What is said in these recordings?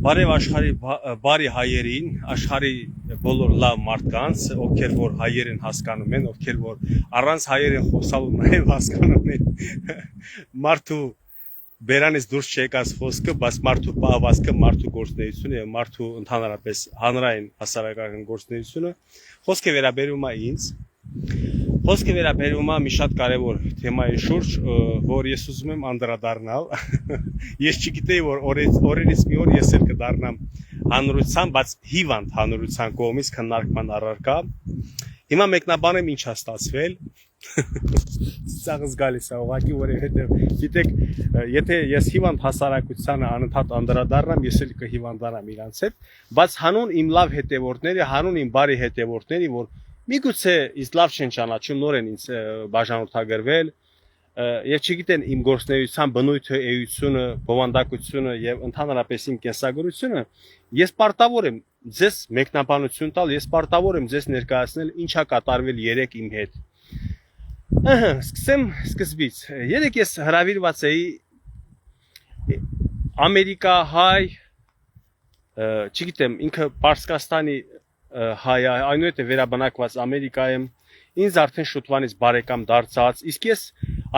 Բարև աշխարհի բարի հայերին, աշխարհի բոլոր լավ մարդկանց, ովքեր որ հայեր են հասկանում են, ովքեր որ առանց հայերեն խոսալու նաև հասկանում են մարդու բերանից դուրս չեկած խոսքը, բայց մարդու պահվածքը, մարդու գործունեությունը եւ մարդու ընդհանրապես հանրային հասարակական գործունեությունը խոսքը վերաբերում է ինձ Խոսքը վերաբերում է մի շատ կարևոր թեմայի շուրջ, որ ես ուզում եմ անդրադառնալ։ Ես չգիտեի, որ օրերից մի օր ես էլ կդառնամ հանրության, բայց հիվանդ հանրության կողմից քննարկման առարկա։ Հիմա մեկնաբանեմ ինչ է ստացվել։ Ծաղս գալիս է ուղղակի, որովհետև գիտեք, եթե ես հիվանդ հասարակությանը անընդհատ անդրադառնամ, ես էլ կհիվանդանամ իրանց հետ, բայց հանուն իմ լավ հետևորդների, հանուն իմ բարի հետևորդների, որ միգուցե ինձ լավ չեն ճանաչում, նոր են ինձ բաժանորդագրվել եւ չգիտեն իմ գործունեության բնույթը, էությունը, բովանդակությունը եւ ընդհանրապես իմ կենսագրությունը, ես պարտավոր եմ ձեզ մեկնաբանություն տալ, ես պարտավոր եմ ձեզ ներկայացնել ինչա կատարվել երեք իմ հետ։ Սկսեմ սկզբից։ Երեք ես հրավիրված էի Ամերիկա հայ, չգիտեմ, ինքը Պարսկաստանի հայ, այնուհետև վերաբնակված Ամերիկայում, ինձ արդեն շուտվանից բարեկամ դարձած, իսկ ես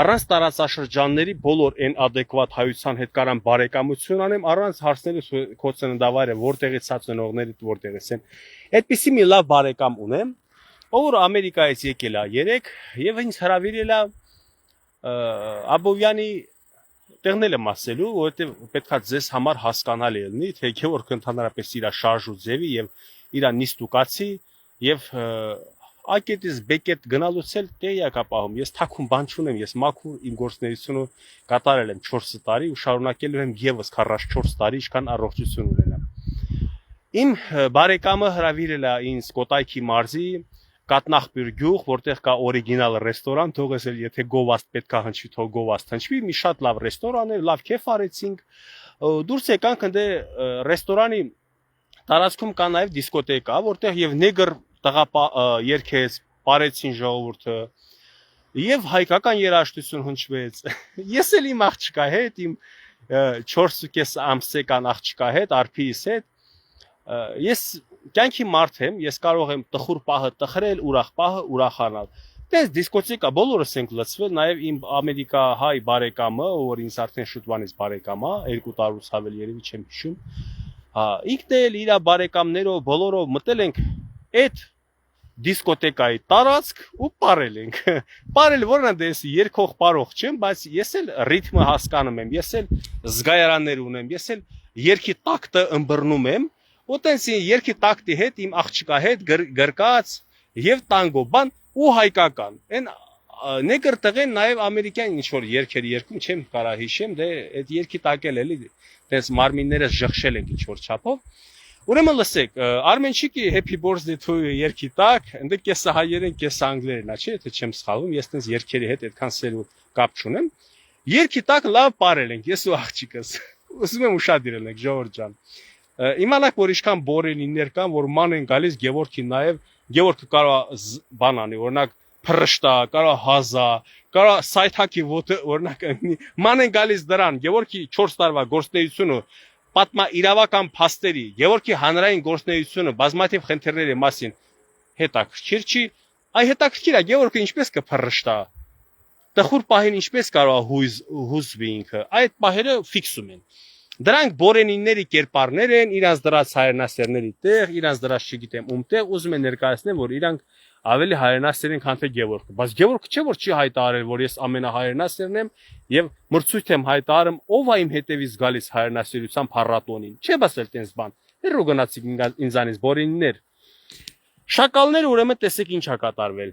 առանց տարածաշրջանների բոլոր այն ադեկվատ հայության հետ կարամ բարեկամություն անեմ, առանց հարցնելու քո ծննդավայրը որտեղից է, ծնողներիդ որտեղից են։ Այդպիսի մի լավ բարեկամ ունեմ, ով որ Ամերիկայից եկել է երեք եւ ինձ հրավիրել է Աբովյանի տեղնել եմ ասելու, որովհետեւ պետքա ձեզ համար հասկանալի լինի, թե եկեւոր ընդհանրապես իր շարժ ու ձևի եւ իր նիստուկացի եւ ակետից բեկետ գնալուց էլ տեղյակ ապահում։ Ես թաքուն բան չունեմ, ես մաքուր իմ գործունեությունը կատարել եմ 4 տարի ու շարունակելու եմ եւս 44 տարի, ինչքան առողջություն ունենամ։ Իմ բարեկամը հրավիրել է ինձ Կոտայքի մարզի Կատնախբյուր գյուղ, որտեղ կա օրիգինալ ռեստորան, թողես էլ եթե գովաստ պետքա հնչվի, թող գովաստ հնչվի, մի շատ լավ ռեստորան է, լավ քեֆ արեցինք։ Դուրս եկանք ընդ ռեստորանի տարածքում կա նաև դիսկոտեկա, որտեղ եւ նեգր տղա երգեց, բարեցին ժողովուրդը եւ հայկական երաժշտություն հնչվեց։ Ես էլ իմ աղջկա հետ, իմ 4.5 ամսեկան աղջկա հետ, արփիս հետ, ես կյանքի մարդ եմ, ես կարող եմ տխուր պահը տխրել, ուրախ պահը ուրախանալ։ Դες դիսկոտեկա բոլորս ենք լցվել, նաև իմ Ամերիկա հայ բարեկամը, որ ինձ արդեն շուտվանից բարեկամ է, 2 տարուց ավել երևի չեմ հիշում։ Ինքն էլ իր բարեկամներով բոլորով մտել ենք այդ դիսկոտեկայի տարածք ու ապարել ենք։ Ապարել որն է դες երկող բարող չեմ, բայց ես էլ ռիթմը հասկանում եմ, ես էլ զգայարաններ ունեմ, ես էլ երկի տակտը ըմբռնում եմ, ուտենս երկի տակտի հետ իմ աղջկա հետ գրկած եւ տանգո բան ու հայկական։ Այն նեգր տղեն նաև ամերիկյան ինչ որ երգեր երգում, չեմ կարա հիշեմ, դե այդ երկի տակել էլի, դες մարմինները ժղշել ենք ինչ որ չափով։ Ուրեմն լսեք, Արմենչիկի Happy Birthday to you երկի տակ, ընդ կեսը հայերեն, կեսը անգլերեն, չէ՞, եթե չեմ սխալվում, ես տենց երգերի հետ այդքան սերու կապ չունեմ։ Երկի տակ լավ ապարել ենք, ես ու աղջիկս։ Ուզում եմ ուշադրել եք, ժողովուրդ ջան։ Իմանաք, որ ինչքան բորենիներ կան, որ ման են գալիս Գևորգին նաև, Գևորգը կարող բան անի, օրինակ փրշտա, կարող հազա, կարող սայթակի ոտը օրինակ ման են գալիս դրան, Գևորգի 4 տարվա գործունեությունը, պատմա իրավական փաստերի, Գևորգի հանրային գործունեությունը, բազմաթիվ խնդիրների մասին հետաքրքիր չի, այ հետաքրքիր է Գևորգը ինչպես կփրշտա, տխուր պահին ինչպես կարող հուզվի ինքը, այդ պահերը ֆիքսում են։ Դրանք բորենիների կերպարներ են, իրանց դրած հայրենասերների տեղ, իրանց դրած չգիտեմ ում տեղ, ուզում են ներկայացնել, որ իրանք ավելի հայրենասեր են, քան թե Գևորգը։ Բայց Գևորգը չէ որ չի հայտարարել, որ ես ամենահայրենասերն եմ եւ մրցույթ եմ հայտարարում, ով է իմ հետևից գալիս հայրենասերության փառատոնին։ Չէ՞ բասել տենց բան։ Հերո գնացիք ինձանից բորենիներ։ Շակալները ուրեմն տեսեք ինչ է կատարվել։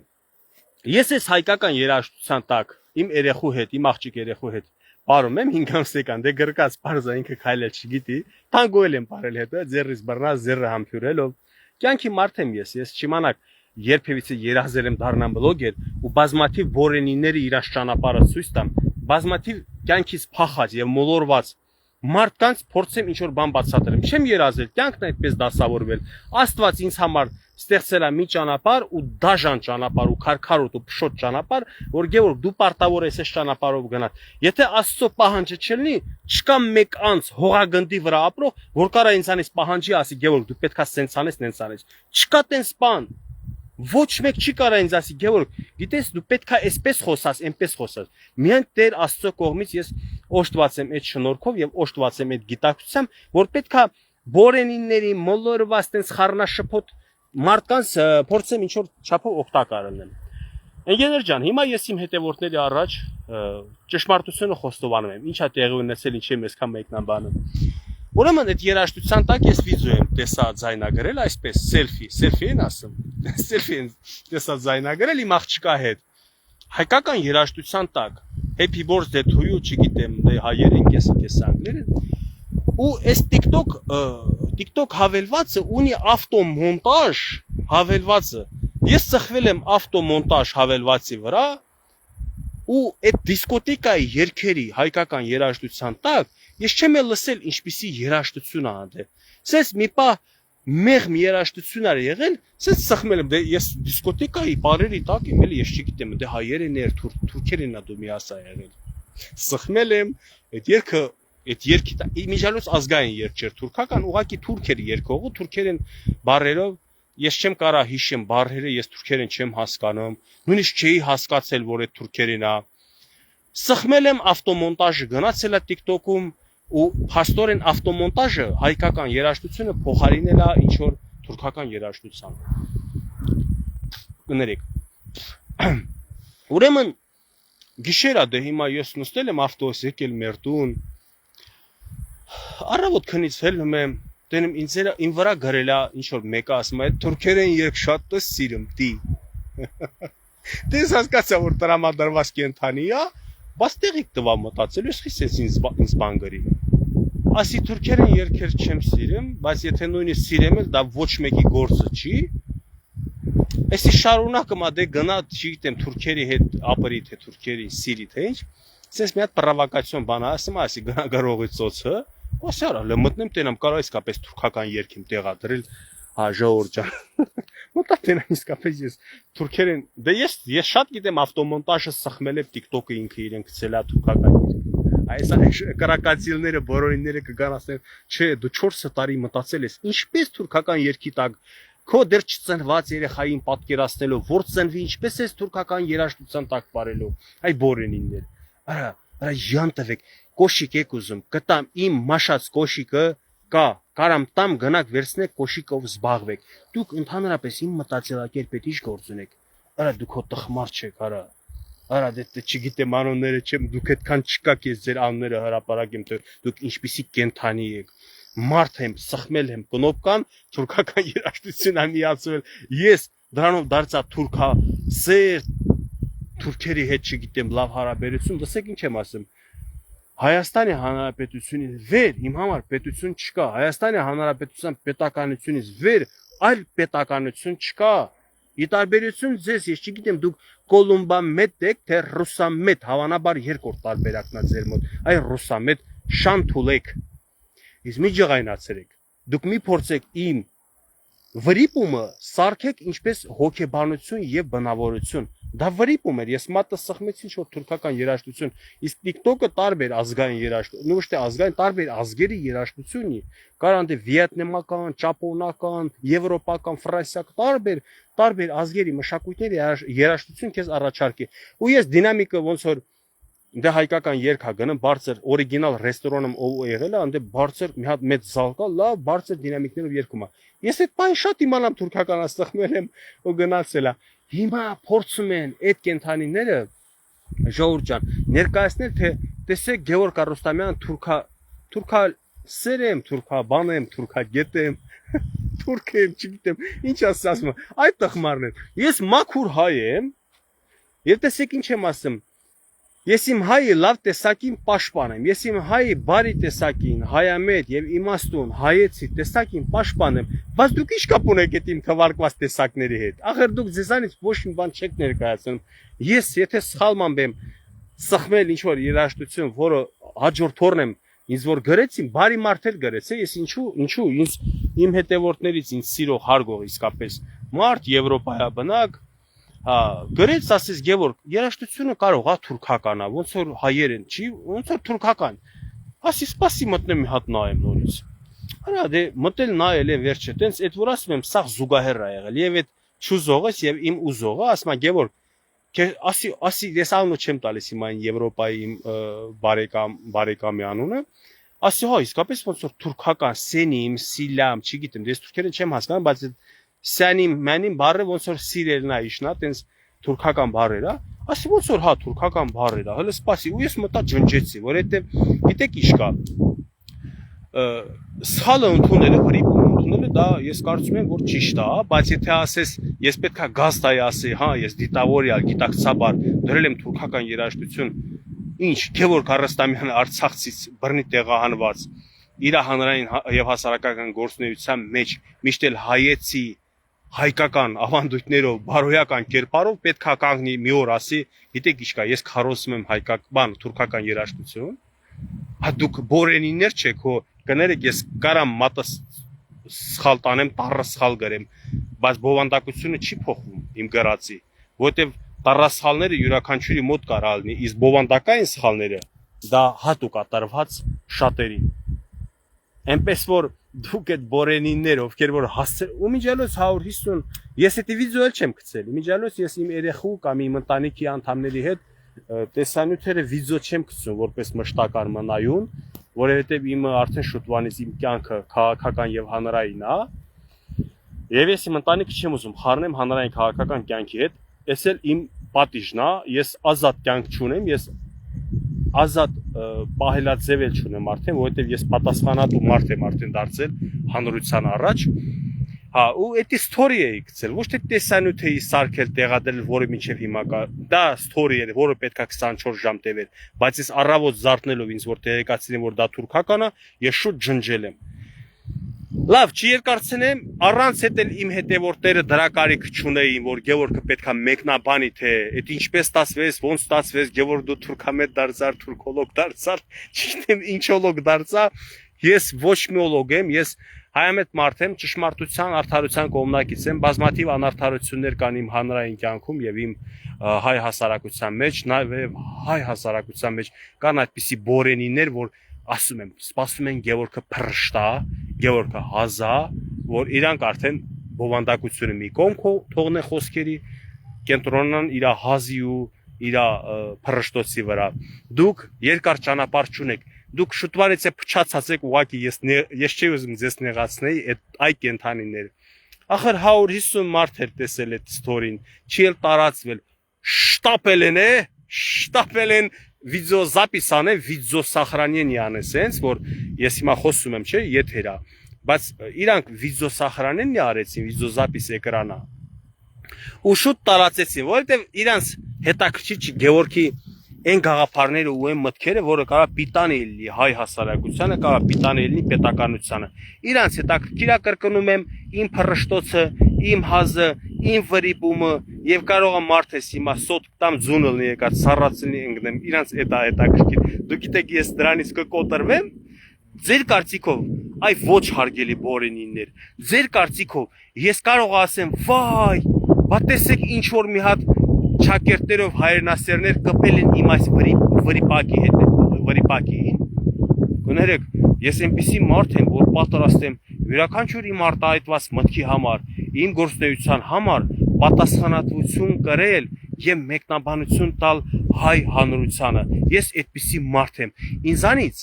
Ես այս հայկական երաժշտության տակ իմ երեխու հետ, իմ աղջիկ երեխու հետ Պարում եմ 5 ամսեկան, դե գրկած պարզա ինքը քայլել չգիտի, տանգոել եմ պարել հետո, ձեռից բռնած, ձեռը համբյուրելով, կյանքի մարդ եմ ես չիմանաք, երբևիցե երազել եմ դառնամ բլոգեր ու բազմաթիվ բորենիների իրանց ճանապարհը ցույց տամ, բազմաթիվ կյանքից փախած եւ մոլորված մարդկանց փորձեմ ինչ որ բան բացատրեմ, չեմ երազել, կյանքն այդպես դասավորվել, Աստված ինձ համար ստեղծել է մի ճանապարհ ու դաժան ճանապարհ ու քարքարոտ ու փշոտ ճանապարհ, որ Գևորգ դու պարտավոր ես այս ճանապարհով գնալ։ Եթե Աստծո պահանջը չլինի, չկա մեկ անձ հողագնդի վրա ապրող, որ կարա ինձանից պահանջի, ասի Գևորգ դու պետքա սենց անես, նենց անես։ Չկա տենց բան։ Ոչ մեկ չի կարա ինձ ասի Գևորգ, գիտես դու պետքա այսպես խոսաս, այնպես խոսաս։ Միայն Տեր Աստծո կողմից ես օժտված եմ այդ շնորհքով եւ օժտված եմ այդ գիտակցությամբ, որ պետքա բորենիների մոլորված տենց խառնաշփոթ մարդկանց փորձեմ ինչ որ չափով օգտակար լինեմ։ Ընկերներ ջան, հիմա ես իմ հետևորդների առաջ ճշմարտությունը խոստովանում եմ։ Ինչա տեղի ունեցել, ինչ եմ այսքան մեկնաբանում։ Ուրեմն այդ երաժշտության տակ ես վիդեո եմ տեսա ձայնագրել այսպես սելֆի են ասում։ Սելֆի են տեսա ձայնագրել իմ աղջկա հետ։ Հայկական երաժշտության տակ Happy birthday to you, չգիտեմ, դե հայերեն կես անգլերեն։ Ու այս TikTok հավելվածը ունի ավտոմոնտաժ հավելվածը։ Ես ծխվել եմ ավտոմոնտաժ հավելվածի վրա ու այդ դիսկոտեկայի երգերի հայկական երաժշտության տակ ես չեմ լսել ինչպիսի երաժշտություն անդե։ Սենց մի պա մեղմ երաժշտություն ար եղել, սենց ծխմել եմ, դե ես դիսկոտեկայի բարերի տակ եմ, էլի ես չգիտեմ, դե հայերեն էր, թուրքերեն ա դու մի ասա եղել։ Ծխմել եմ, այդ երգի միջալոց ազգային երգ չէր թուրքական, ուղղակի թուրքեր երգողը, թուրքերեն բարերով ես չեմ կարա հիշեմ բարերը, ես թուրքերեն չեմ հասկանում, նույնիսկ չէի հասկացել, որ այդ թուրքերեն ա։ Ծխմել եմ ավտոմոնտաժը գնացել է TikTok-ում ու փաստորեն ավտոմոնտաժը հայկական երաժշտությունը փոխարինել է ինչ որ թուրքական երաժշտության։ Կներեք։ Ուրեմն գիշերա դե հիմա ես նստել եմ ավտոբուս եկել մեր տուն։ Առավոտ քնից ելնում եմ, դենում իմ վրա գրել է ինչ որ մեկը ասում է թուրքերեն երգ շատ տես սիրում տի։ Դες հասկացա որ տրամադրված կենթանի է, բայց տեղիք տվա մտածել, ես խիսես ինձ բան գրի։ Ասի թուրքերեն երգեր չեմ սիրում, բայց եթե նույնիսկ սիրեմ էլ դա ոչ մեկի գործը չի։ Այսի շարունակում ա դե գնա, չգիտեմ, թուրքերի հետ ապրի թե թուրքերի սիրի թե ինչ։ Սենց մի հատ պրովոկացիոն բան ասում, ասի գնա գրողի ծոցը, ասարա, լը մտնեմ տենամ կարա իսկապես թուրքական երգ եմ տեղադրել, հա ժողովուրդ ջան։ Մտա տենամ իսկապես ես թուրքերեն, դե ես շատ գիտեմ ավտոմոնտաժը սխմել եմ TikTok-ը ինքը իրեն գցել է թուրքական երգ։ Այս կարակացիլները, բորոնիները կգան ասեն, չէ, դու 4 տարի մտածել ես, ինչպես թուրքական երգի տակ քո դեռ չծնված երեխային պատկերացնելով, որ ծնվի ինչպես է թուրքական երաժշտության տակ բարելու, այ բորենիներ։ Արա յան տվեք, կոշիկ եք ուզում, կտամ իմ մաշած կոշիկը կա, կարամ տամ գնաք վերցնեք կոշիկով զբաղվեք։ Դուք ընդհանրապես իմ մտածելակերպետ ինչ գործ ունեք։ Արա դուք հո տխմար չեք, Արա դե չգիտեմ անունները չեմ, դուք այդքան չկաք ես ձեր անունները հրապարակեմ, դուք ինչպիսի կենթանի եք։ Մարդ եմ, սխմել եմ, կնոպկան, թուրքական երաժշտություն եմ միացվել, ես դրանով դարձա թուրքա, սեր, թուրքերի հետ չգիտեմ, լավ հարաբերություն, լսեք ինչ եմ ասում, Հայաստանի Հանրապետությունից վեր, իմ համար պետություն չկա, Հայաստանի Հանրապետության պետականությունից վեր, այլ պետականություն չկա, ի տարբերություն ձեզ, ես չգիտեմ, դուք կոլումբամետ եք, թե ռուսամետ, հավանաբար երկրորդ տարբերակն է ձեր մոտ, այ ռուսամետ շանթուլեք, Իսկ մի ջղայնացրեք, դուք մի փորձեք իմ վրիպումը սարքեք ինչպես հոգեբանություն եւ բնավորություն։ Դա վրիպում էր, ես մատը սխմեցի ինչ որ թուրքական երաժշտություն, իսկ TikTok-ը տարբեր ազգային երաժշտություն, ոչ թե ազգային, տարբեր ազգերի երաժշտություն ունի։ Կարան դե վիետնամական, ճապոնական, եվրոպական, ֆրանսիական, տարբեր ազգերի մշակույթների երաժշտություն քեզ առաջարկի։ Ու ես դինամիկը ոնց որ Դե հայկական երգ հա գնեմ, բարձր օրիգինալ ռեստորանում ով եղել է, անդե բարձր մի հատ մեծ զալ կա, լավ բարձր դինամիկներով երգում է։ Ես այդ բան շատ իմանամ թուրքական աստղմել եմ ու գնացել է։ Հիմա փորձում են այդ կենթանիները ժողովուրդ ջան ներկայացնել, թե տեսեք Գևորգ Արուստամյան թուրքա սեր եմ, թուրքա բան եմ, թուրքա գետ եմ, թուրք եմ, չգիտեմ, ինչ ասում, այդ տխմարն են։ Ես մաքուր հայ եմ, եւ տեսեք ինչ եմ ասում Ես իմ հայի լավ տեսակին պաշտպան եմ, ես իմ հայի բարի տեսակին, հայամետ եւ իմաստուն, հայեցի տեսակին պաշտպան եմ, բայց դուք ինչ կապ ունեք այդ իմ թվարկված տեսակների հետ։ Ախր դուք ձեզանից ոչ մի բան չեք ներկայացնում։ Ես եթե սխալմամբ եմ սխմել ինչ որ երաժշտություն, որը հաջորդ օրն եմ ինձ որ գրեցին, բարի մարդ էլ գրեց, ես ինչու ինձ իմ հետևորդներից ինձ սիրող հարգող իսկապես մարդ Եվրոպայա բնակ, գրեց ասես Գևորգ, երաժշտությունը կարող է թուրքական, ոնց որ հայերեն չի, ոնց որ թուրքական։ Ասի սպասի մտնեմ մի հատ նայեմ նորից։ Արա դե մտել նայել եմ վերջը, տենց այդ որ ասում եմ, սաղ զուգահեռ ա եղել, եւ այդ չուզողս եւ իմ ուզողը, ասում է Գևորգ, ասի ես անունը չեմ տալիս հիմա այն Եվրոպայի իմ բարեկամի անունը, ասի հա իսկապես ոնց որ թուրքական սենիմ, սիլամ, չգիտեմ, դες թուրքերեն չեմ հասկանում, բայց այդ սանիմ, մանիմ բառը ոնց որ սիրելն է իշնա, տենց թուրքական բառեր է, ասի ոնց որ հա թուրքական բառեր է, հələ սպասի, ու ես մտա ջնջեցի, որովհետեւ գիտեք ինչ կա սխալը ընդունելը, հրիպում ընդունելը դա ես կարծում եմ որ ճիշտ է, բայց եթե ասես ես պետքա գազտայի ասի, հա, ես դիտավորյալ, գիտակցաբար դրել եմ թուրքական երաժշտություն, ինչ Գևորգ Առաստամյանը Արցախցից բռնի տեղահանված, իր հանրային եւ հասարակական գործունեության մեջ միշտ էլ հայեցի հայկական ավանդույթներով, բարոյական կերպարով պետքա կանգնի մի օր ասի, գիտեք ինչ կա, ես քարոզում եմ հայկական, թուրքական երաժշտություն, հա դուք բորենիներ չեք, հո կներեք ես կարամ մատը սխալ տանեմ, տառը սխալ գրեմ, բայց բովանդակությունը չի փոխվում իմ գրածի, որտեվ տառը սխալները յուրաքանչյուրի մոտ կարա լինի, իսկ բովանդակային սխալները դա հատուկ կատարված շատերին։ Այնպես որ դուք այդ բորենիներ, ովքեր որ հասցել, ու միջալոց 150, ես այդ վիդեո էլ չեմ գցել, միջալոց ես իմ երեխու կամ իմ ընտանիքի անդամների հետ տեսանյութերը վիդեո չեմ գցում, որպես մշտական մնայուն, որովհետև իմը արդեն շուտվանից իմ կյանքը քաղաքական եւ հանրային է, եւ ես իմ ընտանիքը չեմ ուզում խառնեմ հանրային քաղաքական կյանքի հետ, ես էլ իմ պատիժն է, ես ազատ կյանք չունեմ, ես ազատ պահելաձև էլ չունեմ արդեն, որովհետև ես պատասխանատու մարդ եմ արդեն դարձել հանրության առաջ, հա, ու էդի ստորի էի գցել, ոչ թե տեսանյութ էի սարքել, տեղադրել, որը մինչև հիմա կա, դա ստորի էր, որը պետքա 24 ժամ տևեր, բայց ես առավոտ զարթնելով ինձ որ տեղեկացրին, որ դա թուրքական է, ես շուտ ջնջել եմ։ Լավ, չի երկարցնեմ, առանց հետ էլ իմ հետևորդները դրա կարիք չունեին, որ Գևորգը պետքա մեկնաբանի, թե այդ ինչպես ստացվեց, ոնց ստացվեց, Գևորգ դու թուրքամետ դարձար, թուրքոլոգ դարձար, չգիտեմ ինչոլոգ դարձա, ես ոչ միոլոգ եմ, ես հայամետ մարդ եմ, ճշմարտության, արդարության կողմնակից եմ, բազմաթիվ անարդարություններ կան իմ հանրային կյանքում եւ իմ հայ հասարակության մեջ, նաեւ հայ հասարակության մեջ կան այդպիսի բորենիներ, որ ասում եմ, սպասում են Գևորգը փրշտա, Գևորգը հազա, որ իրանք արդեն բովանդակությունը մի կողմ թողնեն խոսքերի, կենտրոնան իր հազի ու իր փրշտոցի վրա։ Դուք երկար ճանապարհ չունեք, դուք շուտվանից է փչացած եք, ուղղակի ես չի ուզում ձեզ նեղացնեի այդ կենթանիները։ Ախր 150 մարդ էր տեսել այդ ստորին, չի էլ տարածվել, շտապել են վիդեո զապիս անեն, վիդեո սախրանյենի անեն, սենց որ ես հիմա խոսում եմ, չէ, եթերա, բայց իրանք վիդեո սախրանյենի արեցին, վիդեո զապիս էկրանա։ Ու շուտ տարածեցին, որովհետև իրանց հետաքրքիր չի Գևորգի այն գաղափարները ու այն մտքերը, որը կարա պիտանի լինի հայ հասարակությանը, կարա պիտանի լինի պետականությանը։ Իրանց հետաքրքիր է կրկնում եմ իմ փռշտոցը, իմ հազը, իմ վրիպումը եւ կարող եմ մարդես հիմա սոտ տամ ձունը լինի եկած սառածնի ընկնեմ, իրանց էտա հետաքրքիր։ Դուք գիտեք ես դրանից կկոտրվեմ, ձեր կարծիքով, այ ոչ հարգելի բորենիներ, ձեր կարծիքով ես կարող ասեմ, վայ, բա տեսեք ինչ որ մի հատ չակերտներով հայրենասերներ կպել են իմ այս վրիպակի հետ, վրիպակին, կներեք, ես այնպիսի մարդ եմ, որ պատրաստ եմ յուրաքանչյուր իմ արտահայտված մտքի համար, իմ գործունեության համար պատասխանատվություն կրել եւ մեկնաբանություն տալ հայ հանրությանը, ես այդպիսի մարդ եմ, ինձանից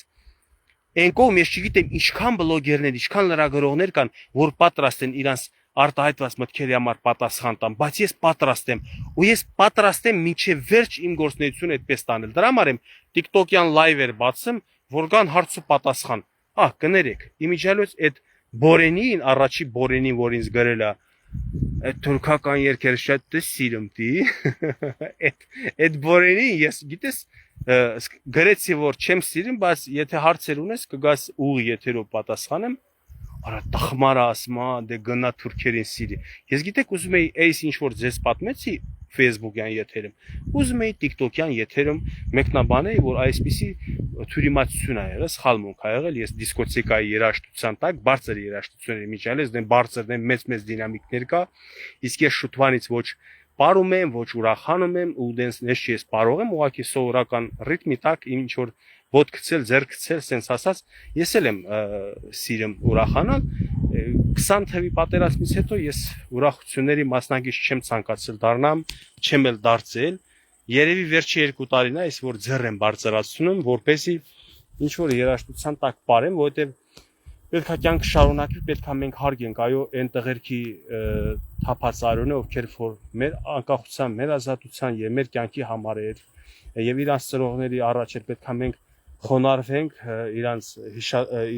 այն կողմ ես չգիտեմ ինչքան բլոգերներ, ինչքան լրագրողներ կան, որ պատրաստ են իրանց արտահայտված մտքերի համար պատասխան տամ, բայց ես պատրաստ եմ, ու ես պատրաստ եմ մինչև վերջ իմ գործունեությունը այդպես տանել։ Դրա համար եմ TikTok-յան լայվեր բացում, որ կան հարց ու պատասխան։ Ահ, կներեք, իմիջիալոց այդ բորենին, առաջի բորենին, որ ինձ գրել է, այդ թուրքական երգերը շատ սիրում դի։ Այդ բորենին ես գիտես գրեցի որ չեմ սիրում, բայց եթե հարցեր ունես կգաս ուղի եթերով պատասխանեմ։ Արա տխմարա ասма, դե գնա թուրքերին սիրի։ Ես գիտեք ուզում էի այս ինչ որ ձեզ պատմեցի, Facebook-յան եթերում, ուզում էի TikTok-յան եթերում մեկնաբանել, որ այսպիսի թյուրիմացություն ա եղել, սխալմունք ա եղել, ես դիսկոտեկայի երաժշտության տակ բարձր երաժշտությունների միջալես դեմ բարձր դեմ մեծ դինամիկներ կա, իսկ ես շուտվանից ոչ պարում եմ, ոչ ուրախանում եմ ու դենս նես չի ես պարող եմ, ուղղակի սովորական ռիթմի տակ ինչ որ ոտ գցել, ձեր գցել, սենց ասած, ես էլ եմ սիրում ուրախանալ 20 թվի պատերազմից հետո ես ուրախությունների մասնակից չեմ ցանկացել դառնամ, չեմ էլ դարձել, երևի վերջի 2 տարին է, ես որ ձեռ եմ բարձրացնում, որպեսզի ինչ որ երաժշտության տակ ապարեմ, որովհետև պետք է կյանք շարունակի, պետք է մենք հարգենք, այո, այն տղերքի թափած արյունը, ովքեր որ մեր անկախության, մեր ազատության եւ մեր կյանքի համար էր, եւ իրանց ծրողների առաջ էր պետք է մենք խոնարհվենք,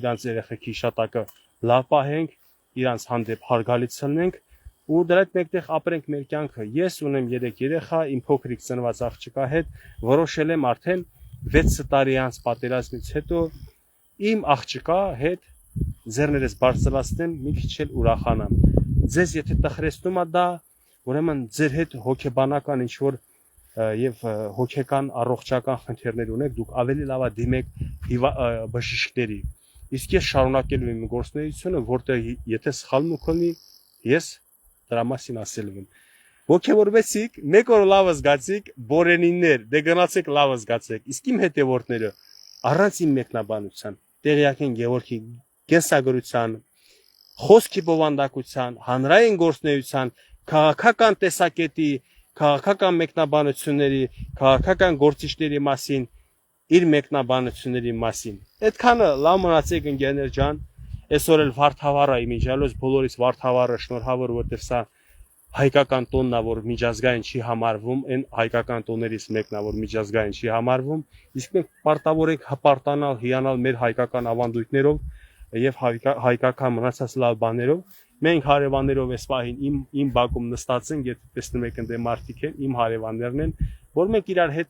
իրանց երեխեքի հիշատակը լավ պահենք, իրանց հանդեպ հարգալից լինենք ու դրա հետ մեկտեղ ապրենք մեր կյանքը։ Ես ունեմ 3 երեխա, իմ փոքրիկ ծնված աղջկա հետ որոշել եմ արդեն 6 տարի անց պատերազմից հետո իմ աղջկա հետ ձեռներս բարձրացնեմ, մի քիչ էլ ուրախանամ։ Ձեզ եթե տխրեցնում է դա, ուրեմն ձեր հետ հոգեբանական ինչ որ եւ հոգեկան առողջական խնդիրներ ունեք, դուք ավելի լավ է դիմեք բժիշկների։ Իսկ ես շարունակելու եմ գործունեությունը, որտեղ եթե սխալմունք ունի, ես դրա մասին ասելու եմ։ Ոգևորվեցիք, մեկ օր լավը զգացիք, բորենիններ, դե գնացեք լավը զգացեք։ Իսկ իմ հետևորդները առանց իմ մեկնաբանության տեղյակ են Գևորգի կենսագրության, խոսքի բովանդակության, հանրային գործունեության, քաղաքական տեսակետի, քաղաքական մեկնաբանությունների, քաղաքական գործիչների մասին, իր մեկնաբանությունների մասին։ Այդքանը լավ մնացեք ընկերներ ջան, այսօր էլ Վարդավառը իմիջիալոց բոլորից Վարդավառը շնորհավոր, որտեղ սա հայկական տոնն է, որ միջազգային չի համարվում, այն հայկական տոներից մեկն է, որ միջազգային չի համարվում, իսկ մենք պարտավոր ենք հպարտանալ, հիանալ մեր հայկական ավանդույթներով եւ հայկական մնացած լավ բաներով։ Մենք հարևաններով այս պահին իմ բակում նստած ենք, եթե տեսնում եք ընդ մարդիկ են, իմ հարևաններն են, որ մենք իրար հետ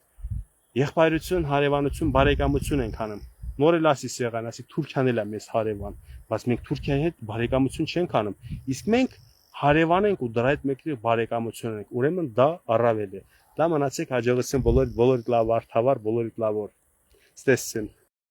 եղբայրություն, հարևանություն, բարեկամություն ենք անում։ Նոր էլ ասի սեղան, ասի Թուրքիան էլ է մեզ հարևան, բայց մենք Թուրքիայի հետ բարեկամություն չենք անում։ Իսկ մենք հարևան ենք ու դրա հետ մեկտեղ բարեկամություն ենք։ Ուրեմն դա առավել է։ Դա մնացեք հաջողություն բոլորիդ լավ Վարդավառ, բոլորիդ լավ օր։ Ստեսին